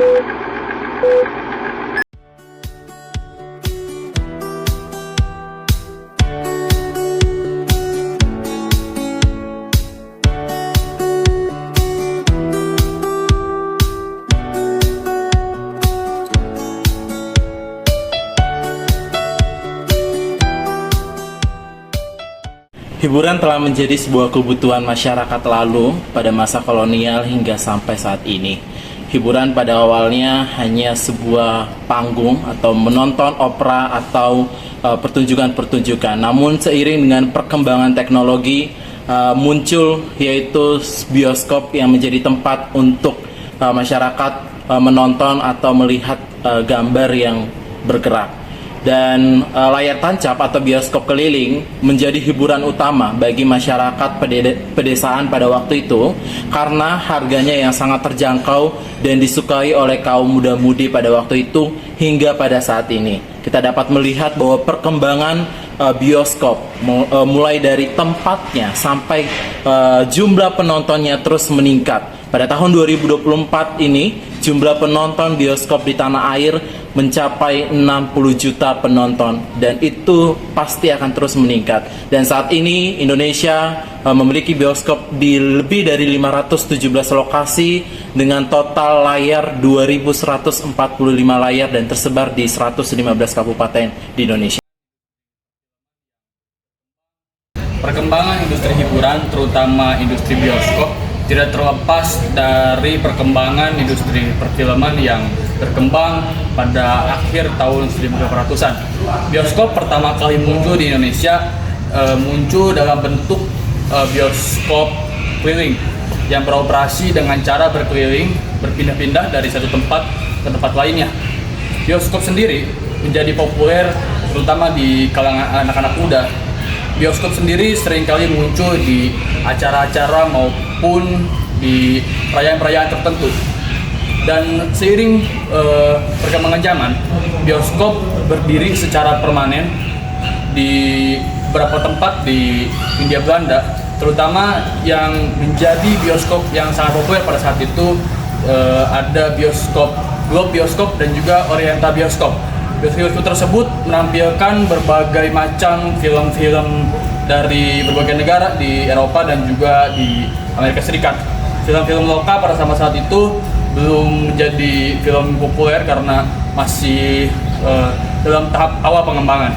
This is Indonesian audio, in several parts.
Hiburan telah menjadi sebuah kebutuhan masyarakat lalu pada masa kolonial hingga sampai saat ini. Hiburan pada awalnya hanya sebuah panggung atau menonton opera atau pertunjukan-pertunjukan. Namun seiring dengan perkembangan teknologi muncul yaitu bioskop yang menjadi tempat untuk masyarakat menonton atau melihat gambar yang bergerak. Dan layar tancap atau bioskop keliling menjadi hiburan utama bagi masyarakat pedesaan pada waktu itu karena harganya yang sangat terjangkau dan disukai oleh kaum muda-mudi pada waktu itu hingga pada saat ini. Kita dapat melihat bahwa perkembangan bioskop mulai dari tempatnya sampai jumlah penontonnya terus meningkat. Pada tahun 2024 ini jumlah penonton bioskop di tanah air mencapai 60 juta penonton dan itu pasti akan terus meningkat. Dan saat ini Indonesia memiliki bioskop di lebih dari 517 lokasi dengan total layar 2145 layar dan tersebar di 115 kabupaten di Indonesia. Perkembangan industri hiburan, terutama industri bioskop, tidak terlepas dari perkembangan industri perfilman yang berkembang pada akhir tahun 1800-an. Bioskop pertama kali muncul di Indonesia muncul dalam bentuk bioskop keliling yang beroperasi dengan cara berkeliling, berpindah-pindah dari satu tempat ke tempat lainnya. Bioskop sendiri menjadi populer terutama di kalangan anak-anak muda. Bioskop sendiri seringkali muncul di acara-acara maupun di perayaan-perayaan tertentu. Dan seiring perkembangan zaman, bioskop berdiri secara permanen di beberapa tempat di Hindia Belanda, terutama yang menjadi bioskop yang sangat populer pada saat itu ada bioskop Globe Bioskop dan juga Oriental Bioskop. Bioskop tersebut menampilkan berbagai macam film-film dari berbagai negara di Eropa dan juga di Amerika Serikat. Film-film lokal pada saat itu belum menjadi film populer karena masih dalam tahap awal pengembangan.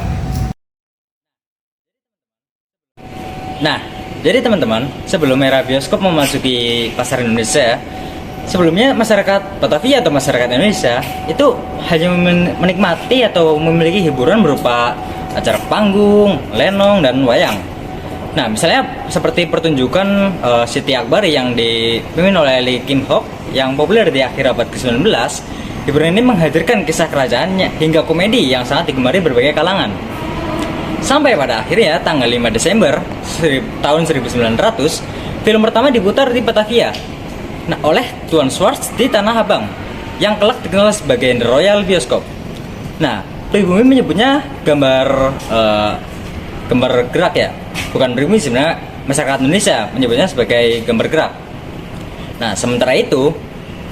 Nah, jadi teman-teman, sebelum era bioskop memasuki pasar Indonesia, sebelumnya masyarakat Batavia atau masyarakat Indonesia itu hanya menikmati atau memiliki hiburan berupa acara panggung, lenong, dan wayang. Nah, misalnya seperti pertunjukan Siti Akbar yang dipimpin oleh Lee Kim Hock yang populer di akhir abad ke-19. Hiburan ini menghadirkan kisah kerajaannya hingga komedi yang sangat digemari berbagai kalangan. Sampai pada akhirnya tanggal 5 Desember tahun 1900, film pertama diputar di Batavia. Nah, oleh Tuan Schwartz di Tanah Abang yang kelak dikenal sebagai The Royal Bioskop. Nah, pribumi menyebutnya gambar gerak ya, bukan pribumi, sebenarnya masyarakat Indonesia menyebutnya sebagai gambar gerak. Nah, sementara itu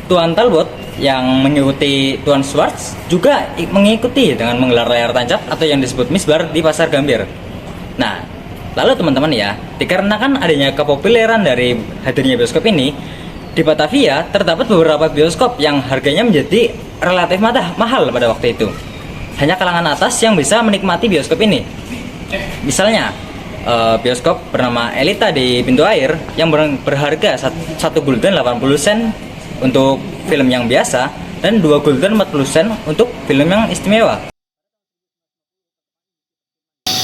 Tuan Talbot yang mengikuti Tuan Schwartz juga mengikuti dengan menggelar layar tancap atau yang disebut misbar di Pasar Gambir. Nah, lalu teman-teman ya, dikarenakan adanya kepopuleran dari hadirnya bioskop ini, di Batavia terdapat beberapa bioskop yang harganya menjadi relatif mahal pada waktu itu. Hanya kalangan atas yang bisa menikmati bioskop ini. Misalnya, bioskop bernama Elita di Pintu Air yang berharga 1 gulden 80 sen untuk film yang biasa dan 2 gulden 40 sen untuk film yang istimewa.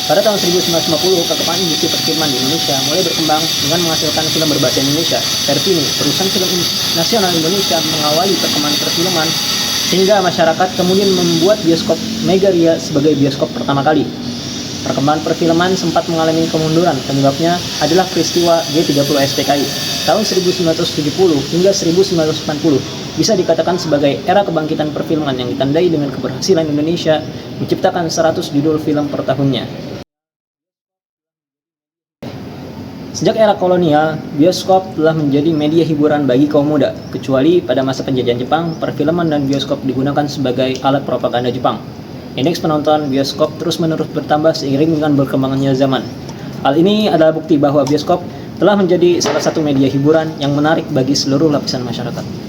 Pada tahun 1950, perkembangan industri perfilman di Indonesia mulai berkembang dengan menghasilkan film berbahasa Indonesia. Vertini, perusahaan film nasional Indonesia, mengawali perkembangan perfilman sehingga masyarakat kemudian membuat bioskop Megaria sebagai bioskop pertama kali. Perkembangan perfilman sempat mengalami kemunduran, penyebabnya adalah peristiwa G30 SPKI tahun 1970 hingga 1980. Bisa dikatakan sebagai era kebangkitan perfilman yang ditandai dengan keberhasilan Indonesia menciptakan 100 judul film per tahunnya. Sejak era kolonial, bioskop telah menjadi media hiburan bagi kaum muda. Kecuali pada masa penjajahan Jepang, perfilman dan bioskop digunakan sebagai alat propaganda Jepang. Indeks penonton bioskop terus-menerus bertambah seiring dengan berkembangnya zaman. Hal ini adalah bukti bahwa bioskop telah menjadi salah satu media hiburan yang menarik bagi seluruh lapisan masyarakat.